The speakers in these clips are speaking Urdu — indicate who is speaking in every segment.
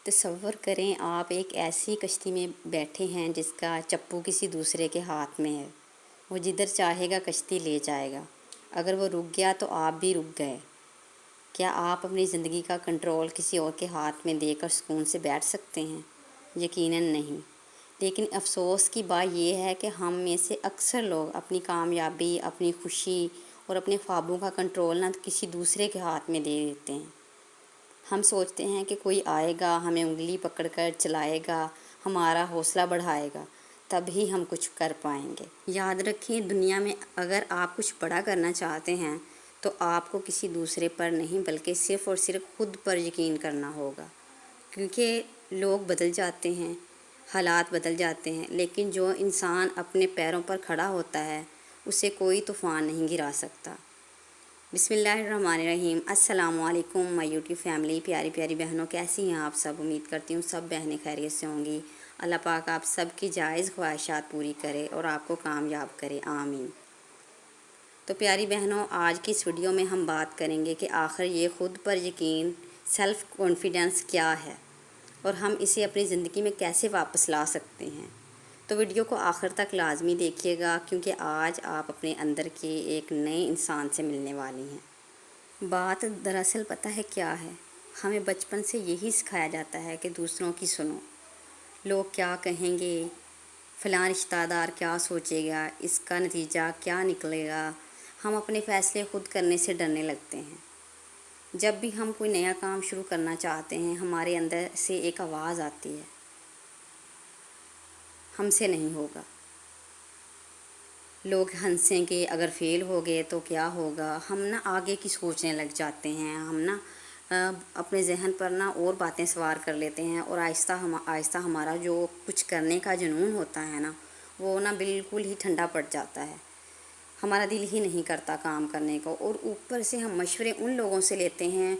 Speaker 1: تصور کریں آپ ایک ایسی کشتی میں بیٹھے ہیں جس کا چپو کسی دوسرے کے ہاتھ میں ہے۔ وہ جدھر چاہے گا کشتی لے جائے گا۔ اگر وہ رک گیا تو آپ بھی رک گئے۔ کیا آپ اپنی زندگی کا کنٹرول کسی اور کے ہاتھ میں دے کر سکون سے بیٹھ سکتے ہیں؟ یقیناً نہیں۔ لیکن افسوس کی بات یہ ہے کہ ہم میں سے اکثر لوگ اپنی کامیابی، اپنی خوشی اور اپنے خوابوں کا کنٹرول نہ کسی دوسرے کے ہاتھ میں دے دیتے ہیں۔ ہم سوچتے ہیں کہ کوئی آئے گا، ہمیں انگلی پکڑ کر چلائے گا، ہمارا حوصلہ بڑھائے گا، تب ہی ہم کچھ کر پائیں گے۔ یاد رکھیں، دنیا میں اگر آپ کچھ بڑا کرنا چاہتے ہیں تو آپ کو کسی دوسرے پر نہیں بلکہ صرف اور صرف خود پر یقین کرنا ہوگا، کیونکہ لوگ بدل جاتے ہیں، حالات بدل جاتے ہیں، لیکن جو انسان اپنے پیروں پر کھڑا ہوتا ہے اسے کوئی طوفان نہیں گرا سکتا۔ بسم اللہ الرحمن الرحیم۔ السلام علیکم مائی یوٹیوب فیملی، پیاری پیاری بہنوں، کیسی ہیں آپ سب؟ امید کرتی ہوں سب بہنیں خیریت سے ہوں گی۔ اللہ پاک آپ سب کی جائز خواہشات پوری کرے اور آپ کو کامیاب کرے، آمین۔ تو پیاری بہنوں، آج کی اس ویڈیو میں ہم بات کریں گے کہ آخر یہ خود پر یقین، سیلف کانفیڈنس کیا ہے اور ہم اسے اپنی زندگی میں کیسے واپس لا سکتے ہیں۔ تو ویڈیو کو آخر تک لازمی دیکھیے گا، کیونکہ آج آپ اپنے اندر کے ایک نئے انسان سے ملنے والی ہیں۔ بات دراصل پتہ ہے کیا ہے؟ ہمیں بچپن سے یہی سکھایا جاتا ہے کہ دوسروں کی سنو، لوگ کیا کہیں گے، فلاں رشتہ دار کیا سوچے گا، اس کا نتیجہ کیا نکلے گا۔ ہم اپنے فیصلے خود کرنے سے ڈرنے لگتے ہیں۔ جب بھی ہم کوئی نیا کام شروع کرنا چاہتے ہیں، ہمارے اندر سے ایک آواز آتی ہے، ہم سے نہیں ہوگا، لوگ ہنسیں گے، اگر فیل ہو گئے تو کیا ہوگا۔ ہم آگے کی سوچنے لگ جاتے ہیں، ہم اپنے ذہن پر اور باتیں سوار کر لیتے ہیں، اور آہستہ آہستہ ہمارا جو کچھ کرنے کا جنون ہوتا ہے وہ بالکل ہی ٹھنڈا پڑ جاتا ہے۔ ہمارا دل ہی نہیں کرتا کام کرنے کو، اور اوپر سے ہم مشورے ان لوگوں سے لیتے ہیں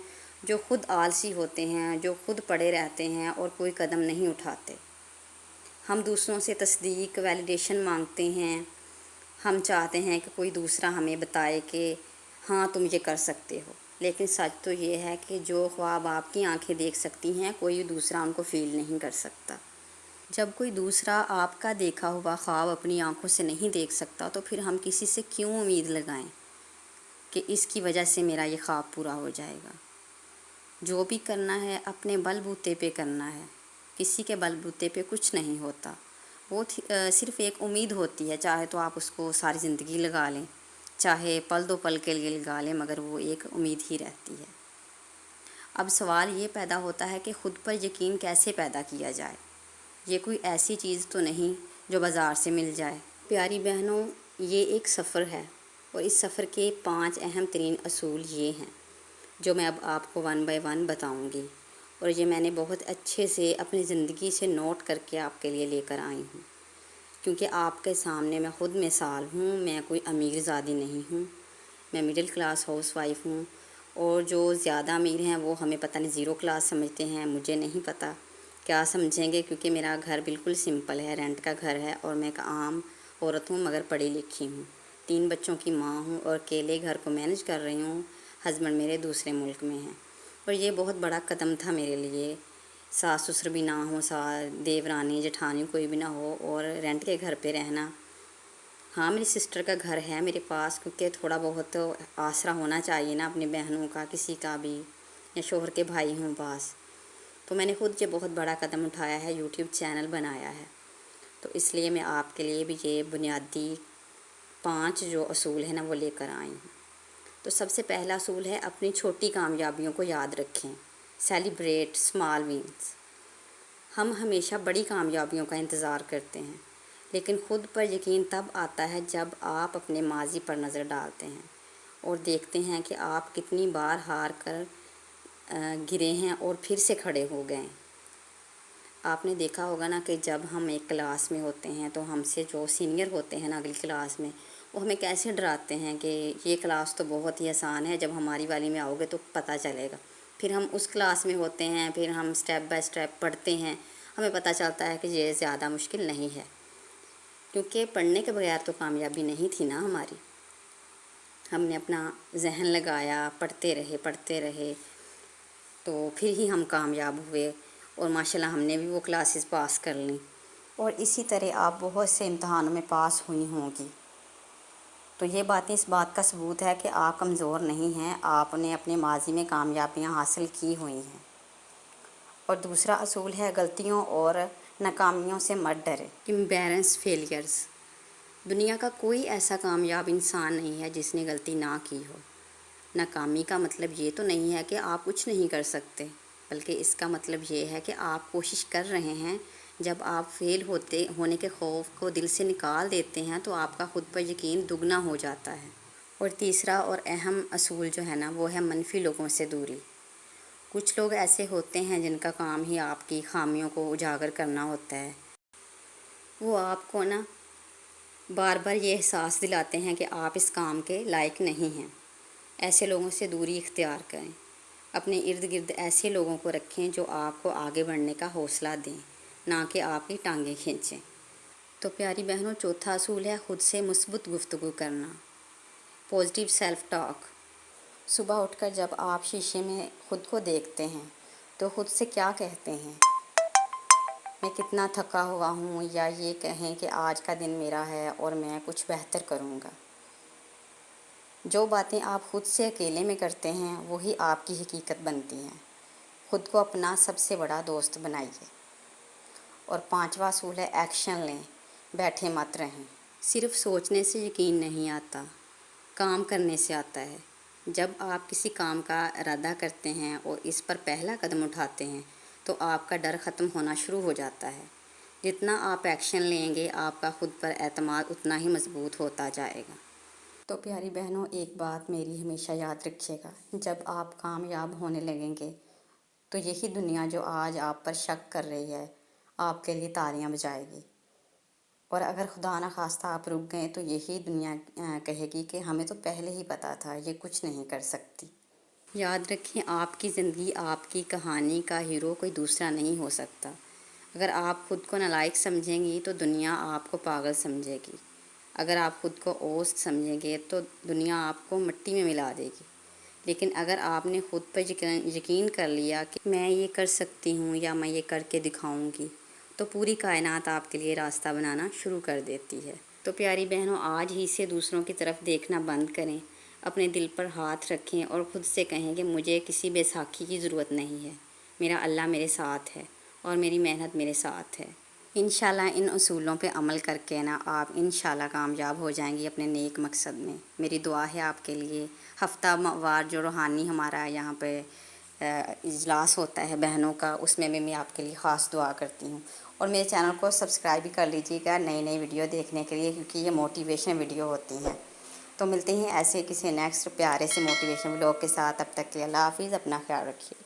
Speaker 1: جو خود آلسی ہوتے ہیں، جو خود پڑے رہتے ہیں اور کوئی قدم نہیں اٹھاتے۔ ہم دوسروں سے تصدیق، ویلیڈیشن مانگتے ہیں۔ ہم چاہتے ہیں کہ کوئی دوسرا ہمیں بتائے کہ ہاں تم یہ کر سکتے ہو، لیکن سچ تو یہ ہے کہ جو خواب آپ کی آنکھیں دیکھ سکتی ہیں، کوئی دوسرا ان کو فیل نہیں کر سکتا۔ جب کوئی دوسرا آپ کا دیکھا ہوا خواب اپنی آنکھوں سے نہیں دیکھ سکتا تو پھر ہم کسی سے کیوں امید لگائیں کہ اس کی وجہ سے میرا یہ خواب پورا ہو جائے گا۔ جو بھی کرنا ہے اپنے بل بوتے پہ کرنا ہے، کسی کے بل بوتے پہ کچھ نہیں ہوتا۔ وہ صرف ایک امید ہوتی ہے، چاہے تو آپ اس کو ساری زندگی لگا لیں، چاہے پل دو پل کے لیے لگا لیں، مگر وہ ایک امید ہی رہتی ہے۔ اب سوال یہ پیدا ہوتا ہے کہ خود پر یقین کیسے پیدا کیا جائے؟ یہ کوئی ایسی چیز تو نہیں جو بازار سے مل جائے۔ پیاری بہنوں، یہ ایک سفر ہے، اور اس سفر کے 5 اہم ترین اصول یہ ہیں جو میں اب آپ کو 1 بائی 1 بتاؤں گی، اور یہ میں نے بہت اچھے سے اپنی زندگی سے نوٹ کر کے آپ کے لیے لے کر آئی ہوں، کیونکہ آپ کے سامنے میں خود مثال ہوں۔ میں کوئی امیر زادی نہیں ہوں، میں مڈل کلاس ہاؤس وائف ہوں، اور جو زیادہ امیر ہیں وہ ہمیں پتہ نہیں 0 کلاس سمجھتے ہیں، مجھے نہیں پتہ کیا سمجھیں گے، کیونکہ میرا گھر بالکل سمپل ہے، رینٹ کا گھر ہے، اور میں ایک عام عورت ہوں مگر پڑھی لکھی ہوں، 3 بچوں کی ماں ہوں، اور اکیلے گھر کو مینج کر رہی ہوں۔ ہسبینڈ میرے دوسرے ملک میں ہیں، اور یہ بہت بڑا قدم تھا میرے لیے۔ ساس سسر بھی نہ ہوں، دیورانی جٹھانی کوئی بھی نہ ہو، اور رینٹ کے گھر پہ رہنا۔ ہاں، میری سسٹر کا گھر ہے میرے پاس، کیونکہ تھوڑا بہت آسرا ہونا چاہیے نا اپنی بہنوں کا، کسی کا بھی، یا شوہر کے بھائی ہوں پاس۔ تو میں نے خود یہ بہت بڑا قدم اٹھایا ہے، یوٹیوب چینل بنایا ہے، تو اس لیے میں آپ کے لیے بھی یہ بنیادی 5 جو اصول ہیں وہ لے کر آئی ہوں۔ تو سب سے پہلا اصول ہے، اپنی چھوٹی کامیابیوں کو یاد رکھیں، سیلیبریٹ اسمال ونس۔ ہم ہمیشہ بڑی کامیابیوں کا انتظار کرتے ہیں، لیکن خود پر یقین تب آتا ہے جب آپ اپنے ماضی پر نظر ڈالتے ہیں اور دیکھتے ہیں کہ آپ کتنی بار ہار کر گرے ہیں اور پھر سے کھڑے ہو گئے۔ آپ نے دیکھا ہوگا کہ جب ہم ایک کلاس میں ہوتے ہیں تو ہم سے جو سینئر ہوتے ہیں اگلی کلاس میں، وہ ہمیں کیسے ڈراتے ہیں کہ یہ کلاس تو بہت ہی آسان ہے، جب ہماری والی میں آؤ گے تو پتہ چلے گا۔ پھر ہم اس کلاس میں ہوتے ہیں، پھر ہم سٹیپ بائی سٹیپ پڑھتے ہیں، ہمیں پتہ چلتا ہے کہ یہ زیادہ مشکل نہیں ہے، کیونکہ پڑھنے کے بغیر تو کامیابی نہیں تھی ہماری۔ ہم نے اپنا ذہن لگایا، پڑھتے رہے تو پھر ہی ہم کامیاب ہوئے، اور ماشاءاللہ ہم نے بھی وہ کلاسز پاس کر لیں، اور اسی طرح آپ بہت سے امتحانوں میں پاس ہوئی ہوں گی۔ تو یہ باتیں اس بات کا ثبوت ہے کہ آپ کمزور نہیں ہیں، آپ نے اپنے ماضی میں کامیابیاں حاصل کی ہوئی ہیں۔ اور دوسرا اصول ہے غلطیوں اور ناکامیوں سے مت ڈرے۔ امبیرنس فیلیئرز۔ دنیا کا کوئی ایسا کامیاب انسان نہیں ہے جس نے غلطی نہ کی ہو۔ ناکامی کا مطلب یہ تو نہیں ہے کہ آپ کچھ نہیں کر سکتے، بلکہ اس کا مطلب یہ ہے کہ آپ کوشش کر رہے ہیں۔ جب آپ فیل ہونے کے خوف کو دل سے نکال دیتے ہیں تو آپ کا خود پر یقین دگنا ہو جاتا ہے۔ اور تیسرا اور اہم اصول جو ہے نا وہ ہے منفی لوگوں سے دوری۔ کچھ لوگ ایسے ہوتے ہیں جن کا کام ہی آپ کی خامیوں کو اجاگر کرنا ہوتا ہے۔ وہ آپ کو نا بار بار یہ احساس دلاتے ہیں کہ آپ اس کام کے لائق نہیں ہیں۔ ایسے لوگوں سے دوری اختیار کریں۔ اپنے ارد گرد ایسے لوگوں کو رکھیں جو آپ کو آگے بڑھنے کا حوصلہ دیں، نہ کہ آپ کی ٹانگیں کھینچیں۔ تو پیاری بہنوں، چوتھا اصول ہے خود سے مثبت گفتگو کرنا، پازیٹیو سیلف ٹاک۔ صبح اٹھ کر جب آپ شیشے میں خود کو دیکھتے ہیں تو خود سے کیا کہتے ہیں؟ میں کتنا تھکا ہوا ہوں، یا یہ کہیں کہ آج کا دن میرا ہے اور میں کچھ بہتر کروں گا۔ جو باتیں آپ خود سے اکیلے میں کرتے ہیں وہی آپ کی حقیقت بنتی ہیں۔ خود کو اپنا سب سے بڑا دوست بنائیے۔ اور پانچواں اصول ہے ایکشن لیں، بیٹھے مت رہیں۔ صرف سوچنے سے یقین نہیں آتا، کام کرنے سے آتا ہے۔ جب آپ کسی کام کا ارادہ کرتے ہیں اور اس پر پہلا قدم اٹھاتے ہیں تو آپ کا ڈر ختم ہونا شروع ہو جاتا ہے۔ جتنا آپ ایکشن لیں گے آپ کا خود پر اعتماد اتنا ہی مضبوط ہوتا جائے گا۔ تو پیاری بہنوں، ایک بات میری ہمیشہ یاد رکھیے گا، جب آپ کامیاب ہونے لگیں گے تو یہی دنیا جو آج آپ پر شک کر رہی ہے آپ کے لیے تالیاں بجائے گی، اور اگر خدا نخواستہ آپ رک گئے تو یہی دنیا کہے گی کہ ہمیں تو پہلے ہی پتہ تھا یہ کچھ نہیں کر سکتی۔ یاد رکھیں، آپ کی زندگی، آپ کی کہانی کا ہیرو کوئی دوسرا نہیں ہو سکتا۔ اگر آپ خود کو نالائق سمجھیں گی تو دنیا آپ کو پاگل سمجھے گی۔ اگر آپ خود کو اوسط سمجھیں گے تو دنیا آپ کو مٹی میں ملا دے گی۔ لیکن اگر آپ نے خود پر یقین کر لیا کہ میں یہ کر سکتی ہوں یا میں یہ کر کے دکھاؤں گی، تو پوری کائنات آپ کے لیے راستہ بنانا شروع کر دیتی ہے۔ تو پیاری بہنوں، آج ہی سے دوسروں کی طرف دیکھنا بند کریں، اپنے دل پر ہاتھ رکھیں اور خود سے کہیں کہ مجھے کسی بیساکھی کی ضرورت نہیں ہے، میرا اللہ میرے ساتھ ہے اور میری محنت میرے ساتھ ہے۔ انشاءاللہ ان اصولوں پہ عمل کر کے نا آپ انشاءاللہ کامیاب ہو جائیں گی اپنے نیک مقصد میں۔ میری دعا ہے آپ کے لیے۔ ہفتہ وار جو روحانی ہمارا یہاں پہ اجلاس ہوتا ہے بہنوں کا، اس میں بھی میں آپ کے لیے خاص دعا کرتی ہوں۔ اور میرے چینل کو سبسکرائب بھی کر لیجیے گا نئی نئی ویڈیو دیکھنے کے لیے، کیونکہ یہ موٹیویشن ویڈیو ہوتی ہیں۔ تو ملتے ہیں ایسے کسی نیکسٹ پیارے سے موٹیویشن ولاگ کے ساتھ، تب تک کے لیے اللہ حافظ، اپنا خیال رکھیے۔